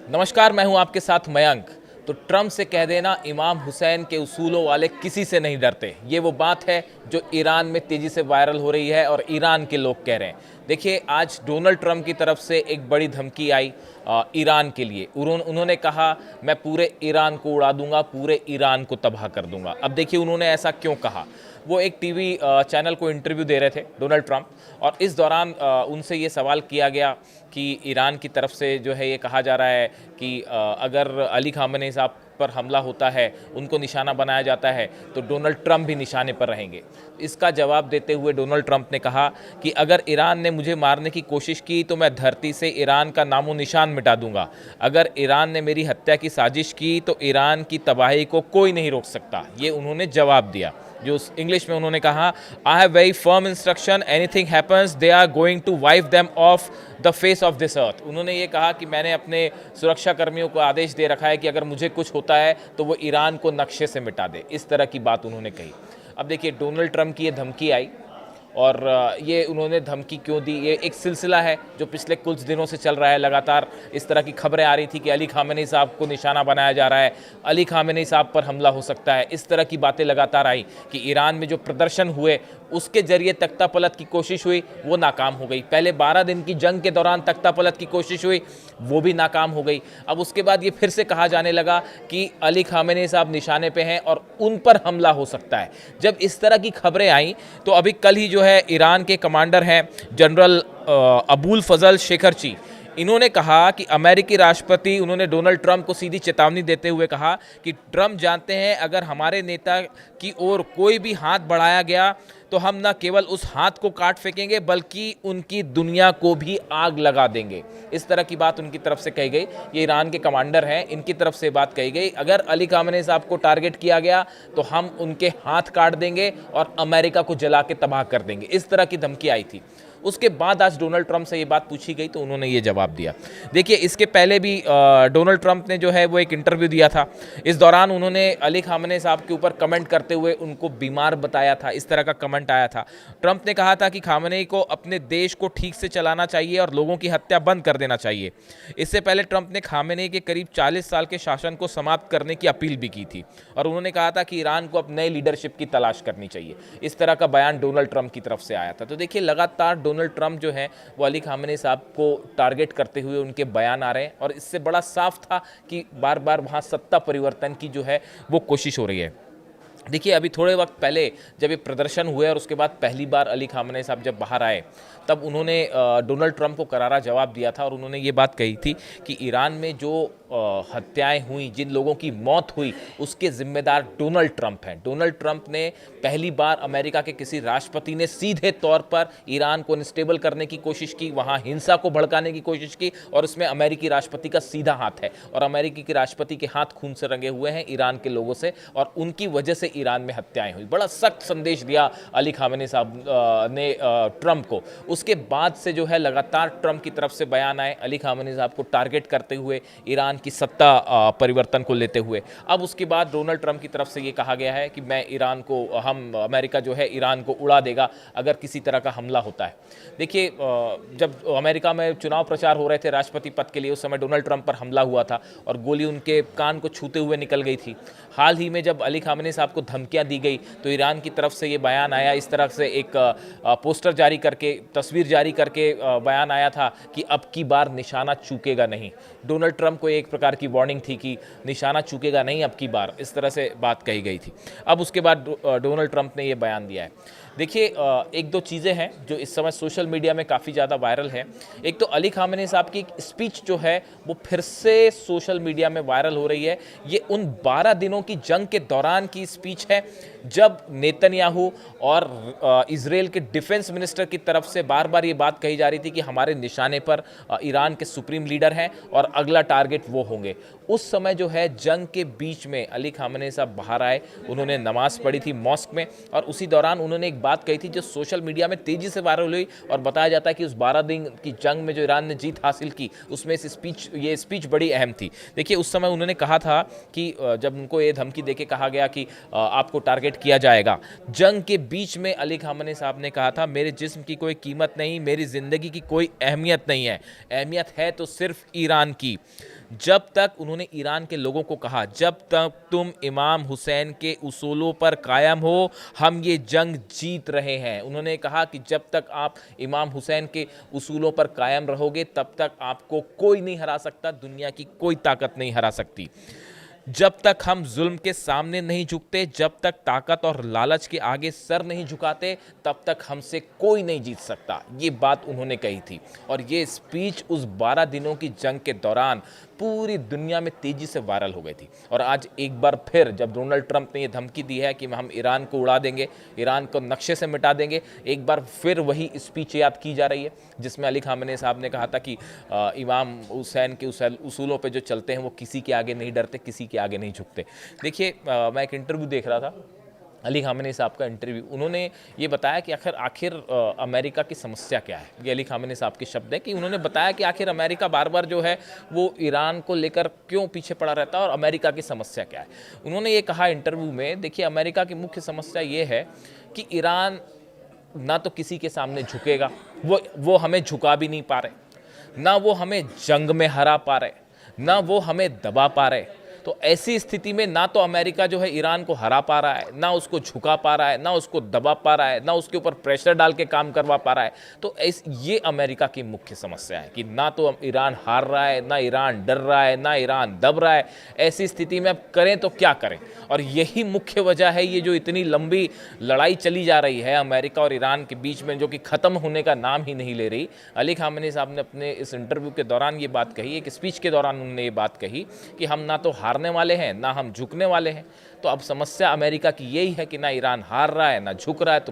नमस्कार, मैं हूं आपके साथ मयंक। तो ट्रंप से कह देना इमाम हुसैन के उसूलों वाले किसी से नहीं डरते, ये वो बात है जो ईरान में तेज़ी से वायरल हो रही है और ईरान के लोग कह रहे हैं। देखिए, आज डोनाल्ड ट्रंप की तरफ से एक बड़ी धमकी आई ईरान के लिए। उन्होंने कहा, मैं पूरे ईरान को उड़ा दूंगा, पूरे ईरान को तबाह कर दूंगा। अब देखिए उन्होंने ऐसा क्यों कहा। वो एक टीवी चैनल को इंटरव्यू दे रहे थे डोनाल्ड ट्रंप, और इस दौरान उनसे ये सवाल किया गया कि ईरान की तरफ से जो है ये कहा जा रहा है कि अगर अली खामेनी साहब पर हमला होता है, उनको निशाना बनाया जाता है, तो डोनाल्ड ट्रंप भी निशाने पर रहेंगे। इसका जवाब देते हुए डोनाल्ड ट्रंप ने कहा कि अगर ईरान ने मुझे मारने की कोशिश की तो मैं धरती से ईरान का नामो निशान मिटा दूंगा। अगर ईरान ने मेरी हत्या की साजिश की तो ईरान की तबाही को कोई नहीं रोक सकता। ये उन्होंने जवाब दिया। जो इंग्लिश में उन्होंने कहा, I have very firm instruction, anything happens they are going to wipe them off the face of this earth. उन्होंने ये कहा कि मैंने अपने सुरक्षा कर्मियों को आदेश दे रखा है कि अगर मुझे कुछ होता है तो वो ईरान को नक्शे से मिटा दे। इस तरह की बात उन्होंने कही। अब देखिए, डोनाल्ड ट्रंप की ये धमकी आई, और ये उन्होंने धमकी क्यों दी, ये एक सिलसिला है जो पिछले कुछ दिनों से चल रहा है। लगातार इस तरह की खबरें आ रही थी कि अली खामेनी साहब को निशाना बनाया जा रहा है, अली खामेनी साहब पर हमला हो सकता है। इस तरह की बातें लगातार आई कि ईरान में जो प्रदर्शन हुए उसके जरिए तख्तापलट की कोशिश हुई, वो नाकाम हो गई। पहले 12 दिन की जंग के दौरान तख्तापलट की कोशिश हुई, वो भी नाकाम हो गई। अब उसके बाद ये फिर से कहा जाने लगा कि अली खामेनी साहब निशाने पे हैं और उन पर हमला हो सकता है। जब इस तरह की खबरें आई तो अभी कल ही जो है ईरान के कमांडर हैं जनरल अबुल फजल शेखरची, इन्होंने कहा कि अमेरिकी राष्ट्रपति, उन्होंने डोनाल्ड ट्रंप को सीधी चेतावनी देते हुए कहा कि ट्रंप जानते हैं अगर हमारे नेता की ओर कोई भी हाथ बढ़ाया गया तो हम न केवल उस हाथ को काट फेंकेंगे बल्कि उनकी दुनिया को भी आग लगा देंगे। इस तरह की बात उनकी तरफ से कही गई। ये ईरान के कमांडर हैं, इनकी तरफ से बात कही गई, अगर अली खामेनी साहब को टारगेट किया गया तो हम उनके हाथ काट देंगे और अमेरिका को जला के तबाह कर देंगे। इस तरह की धमकी आई थी। उसके बाद आज डोनाल्ड ट्रंप से ये बात पूछी गई तो उन्होंने ये जवाब दिया। देखिए, इसके पहले भी डोनाल्ड ट्रंप ने जो है वो एक इंटरव्यू दिया था। इस दौरान उन्होंने अली खामेनी साहब के ऊपर कमेंट करते हुए उनको बीमार बताया था। इस तरह का कमेंट आया था। ट्रंप ने कहा था कि खामेनी को अपने देश को ठीक से चलाना चाहिए और लोगों की हत्या बंद कर देना चाहिए। इससे पहले ट्रंप ने खामेनी के करीब 40 साल के शासन को समाप्त करने की अपील भी की थी, और उन्होंने कहा था कि ईरान को अब नई लीडरशिप की तलाश करनी चाहिए। इस तरह का बयान डोनाल्ड ट्रंप की तरफ से आया था। तो देखिए, लगातार डोनाल्ड ट्रंप जो है वो अली खामेनी साहब को टारगेट करते हुए उनके बयान आ रहे हैं, और इससे बड़ा साफ था कि बार बार वहाँ सत्ता परिवर्तन की जो है वो कोशिश हो रही है। देखिए, अभी थोड़े वक्त पहले जब ये प्रदर्शन हुए और उसके बाद पहली बार अली खामेनी साहब जब बाहर आए, तब उन्होंने डोनाल्ड ट्रंप को करारा जवाब दिया था, और उन्होंने ये बात कही थी कि ईरान में जो हत्याएं हुई, जिन लोगों की मौत हुई, उसके जिम्मेदार डोनाल्ड ट्रंप हैं। डोनाल्ड ट्रंप ने पहली बार अमेरिका के किसी राष्ट्रपति ने सीधे तौर पर ईरान को अनस्टेबल करने की कोशिश की, वहाँ हिंसा को भड़काने की कोशिश की, और उसमें अमेरिकी राष्ट्रपति का सीधा हाथ है, और अमेरिकी के राष्ट्रपति के हाथ खून से रंगे हुए हैं ईरान के लोगों से, और उनकी वजह से ईरान में हत्याएं हुई। बड़ा सख्त संदेश दिया अली खामेनी साहब ने ट्रंप को। उसके बाद से जो है लगातार ट्रंप की तरफ से बयान आए अली खामेनी साहब को टारगेट करते हुए, ईरान की सत्ता परिवर्तन को लेते हुए। अब उसके बाद डोनाल्ड ट्रंप की तरफ से ये कहा गया है कि अमेरिका जो है ईरान को उड़ा देगा अगर किसी तरह का हमला होता है। देखिए, जब अमेरिका में चुनाव प्रचार हो रहे थे राष्ट्रपति पद के लिए, उस समय डोनाल्ड ट्रंप पर हमला हुआ था और गोली उनके कान को छूते हुए निकल गई थी। हाल ही में जब अली खामेनी साहब को धमकियां दी गई तो ईरान की तरफ से ये बयान आया, इस तरह से एक पोस्टर जारी करके, तस्वीर जारी करके बयान आया था कि अब की बार निशाना चूकेगा नहीं। डोनाल्ड ट्रंप को एक प्रकार की वार्निंग थी कि निशाना चूकेगा नहीं अब की बार, इस तरह से बात कही गई थी। अब उसके बाद डोनाल्ड ट्रंप ने ये बयान दिया है। देखिए, एक दो चीज़ें हैं जो इस समय सोशल मीडिया में काफ़ी ज़्यादा वायरल है। एक तो अली खामेनी साहब की स्पीच जो है वो फिर से सोशल मीडिया में वायरल हो रही है। ये उन 12 दिनों की जंग के दौरान की स्पीच है जब नेतन्याहू और इजराइल के डिफेंस मिनिस्टर की तरफ से बार बार ये बात कही जा रही थी कि हमारे निशाने पर ईरान के सुप्रीम लीडर हैं और अगला टारगेट वो होंगे। उस समय जो है जंग के बीच में अली खामेनी साहब बाहर आए, उन्होंने नमाज पढ़ी थी मॉस्क में, और उसी दौरान उन्होंने एक बात कही थी जो सोशल मीडिया में तेजी से वायरल हुई, और बताया जाता है कि उस 12 दिन की जंग में जो ईरान ने जीत हासिल की उसमें ये स्पीच बड़ी अहम थी। देखिए, उस समय उन्होंने कहा था कि जब उनको ये धमकी देके कहा गया कि आपको टारगेट किया जाएगा, जंग के बीच में अली खामेनी साहब ने कहा था, मेरे जिस्म की कोई कीमत नहीं, मेरी ज़िंदगी की कोई अहमियत नहीं है, अहमियत है तो सिर्फ ईरान की। जब तक उन्होंने ईरान के लोगों को कहा, जब तक तुम इमाम हुसैन के उसूलों पर कायम हो, हम ये जंग जीत रहे हैं। उन्होंने कहा कि जब तक आप इमाम हुसैन के उसूलों पर कायम रहोगे तब तक आपको कोई नहीं हरा सकता, दुनिया की कोई ताकत नहीं हरा सकती। जब तक हम जुल्म के सामने नहीं झुकते, जब तक ताकत और लालच के आगे सर नहीं झुकाते, तब तक हमसे कोई नहीं जीत सकता। ये बात उन्होंने कही थी और ये स्पीच उस 12 दिनों की जंग के दौरान पूरी दुनिया में तेजी से वायरल हो गई थी। और आज एक बार फिर जब डोनाल्ड ट्रंप ने ये धमकी दी है कि हम ईरान को उड़ा देंगे, ईरान को नक्शे से मिटा देंगे, एक बार फिर वही स्पीच याद की जा रही है जिसमें अली खामेनी साहब ने कहा था कि इमाम हुसैन के उसूलों पे जो चलते हैं वो किसी के आगे नहीं डरते, किसी के आगे नहीं झुकते। देखिए, मैं एक इंटरव्यू देख रहा था, अली खामेनी साहब का इंटरव्यू। उन्होंने ये बताया कि आखिर अमेरिका की समस्या क्या है। ये अली खामेनी साहब के शब्द है कि उन्होंने बताया कि आखिर अमेरिका बार बार जो है वो ईरान को लेकर क्यों पीछे पड़ा रहता है और अमेरिका की समस्या क्या है। उन्होंने ये कहा इंटरव्यू में, देखिए अमेरिका की मुख्य समस्या ये है कि ईरान ना तो किसी के सामने झुकेगा, वो हमें झुका भी नहीं पा रहे, ना वो हमें जंग में हरा पा रहे, ना वो हमें दबा पा रहे। तो ऐसी स्थिति में ना तो अमेरिका जो है ईरान को हरा पा रहा है, ना उसको झुका पा रहा है, ना उसको दबा पा रहा है, ना उसके ऊपर प्रेशर डाल के काम करवा पा रहा है। तो ये अमेरिका की मुख्य समस्या है कि ना तो ईरान हार रहा है, ना ईरान डर रहा है, ना ईरान दब रहा है। ऐसी स्थिति में अब करें तो क्या करें। और यही मुख्य वजह है ये जो इतनी लंबी लड़ाई चली जा रही है अमेरिका और ईरान के बीच में, जो कि ख़त्म होने का नाम ही नहीं ले रही। अली खामेनी साहब ने अपने इस इंटरव्यू के दौरान ये बात कही, एक स्पीच के दौरान उन्होंने ये बात कही कि हम ना तो हारने वाले हैं, ना हम झुकने वाले हैं। तो अब समस्या अमेरिका की यही है कि ना ईरान हार रहा है, ना झुक रहा है, तो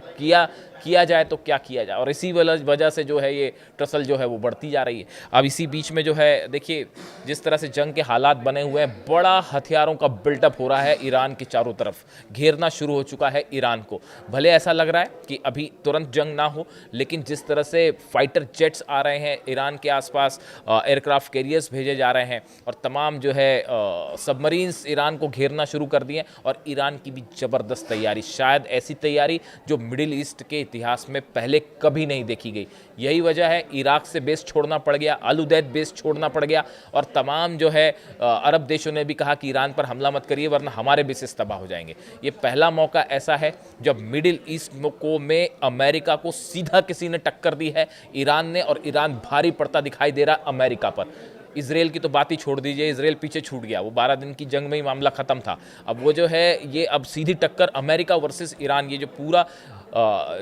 किया जाए तो क्या किया जाए। और इसी वजह से जो है ये टसल जो है वो बढ़ती जा रही है। अब इसी बीच में जो है देखिए जिस तरह से जंग के हालात बने हुए हैं, बड़ा हथियारों का बिल्टअप हो रहा है ईरान के चारों तरफ, घेरना शुरू हो चुका है ईरान को। भले ऐसा लग रहा है कि अभी तुरंत जंग ना हो, लेकिन जिस तरह से फाइटर जेट्स आ रहे हैं ईरान के आसपास, एयरक्राफ्ट कैरियर्स भेजे जा रहे हैं और तमाम जो है सबमरीन्स ईरान को घेरना शुरू कर दिए, और ईरान की भी ज़बरदस्त तैयारी, शायद ऐसी तैयारी जो मिडिल ईस्ट के इतिहास में पहले कभी नहीं देखी गई। यही वजह है इराक से बेस छोड़ना पड़ गया, अल उदैद बेस छोड़ना पड़ गया, और तमाम जो है अरब देशों ने भी कहा कि ईरान पर हमला मत करिए वरना हमारे बेसिस तबाह हो जाएंगे। ये पहला मौका ऐसा है जब मिडिल ईस्ट को में अमेरिका को सीधा किसी ने टक्कर दी है ईरान ने, और ईरान भारी पड़ता दिखाई दे रहा अमेरिका पर। इसराइल की तो बात ही छोड़ दीजिए, इसराइल पीछे छूट गया, वो 12 दिन की जंग में ही मामला ख़त्म था। अब वो जो है ये अब सीधी टक्कर अमेरिका वर्सेस ईरान, ये जो पूरा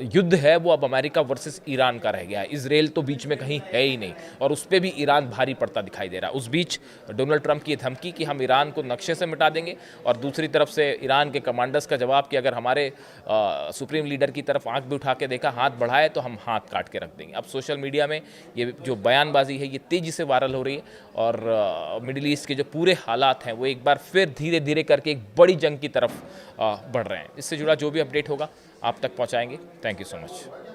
युद्ध है वो अब अमेरिका वर्सेस ईरान का रह गया है। इसराइल तो बीच में कहीं है ही नहीं, और उस पर भी ईरान भारी पड़ता दिखाई दे रहा है। उस बीच डोनाल्ड ट्रंप की धमकी कि हम ईरान को नक्शे से मिटा देंगे, और दूसरी तरफ से ईरान के कमांडर्स का जवाब कि अगर हमारे सुप्रीम लीडर की तरफ आंख भी उठा के देखा, हाथ बढ़ाए तो हम हाथ काट के रख देंगे। अब सोशल मीडिया में ये जो बयानबाजी है ये तेज़ी से वायरल हो रही है, और मिडिल ईस्ट के जो पूरे हालात हैं वो एक बार फिर धीरे धीरे करके एक बड़ी जंग की तरफ बढ़ रहे हैं। इससे जुड़ा जो भी अपडेट होगा आप तक पहुंचाएंगे। Thank you so much.